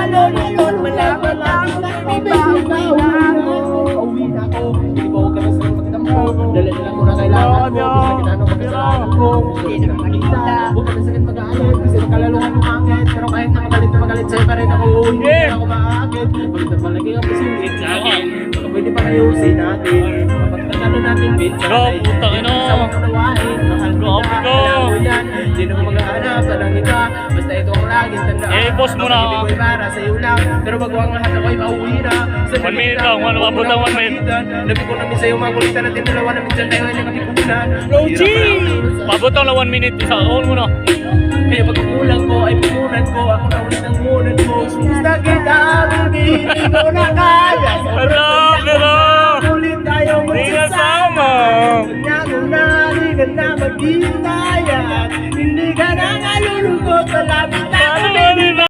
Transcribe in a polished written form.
malulungkot, malaman lang di ba uwi na ako. Uwi na ako, hindi ko ka na sa magdampo. Dala na lang ko na kailangan ko. Bisa kita ano magkasalanan ko. Hindi na makakita. Huwag ka na sakit mag-aalit kasi makalalungan yung angit. Pero kahit na magalit sa'yo pa rin ako. Hindi na ako maakit. Balit na palagi ang pasingit sa akin. Baka pwede pa ayusin natin. Kapagtagano natin bitsa. Putang ina. Sa mga unawain. Mahal ko na. Alam mo yan. Hindi na ko mag-aanap. Talang iba. Basta ito ang laging tandaan. Eh, boss mo na ako. Hindi ko'y para sa'yo lang. Pero bago ang lahat ako'y pauwi na. 1 minute lang. Abot lang 1 minute. Labi ko namin sa'yo makulitan natin dalawa na minsan tayo ay nakatipunan. Roji! Pabot lang 1 minute. Isa. All mo na. Kaya pagkukulang ko ay punan ko. Ako na ulit ang munan mo. Basta kita, baby, hindi ko na kaya. Hello, hello! Ulit tayo magsasama. Kanya ko na, hindi ka na maghintayan. Hindi ka na nalulungkot sa labi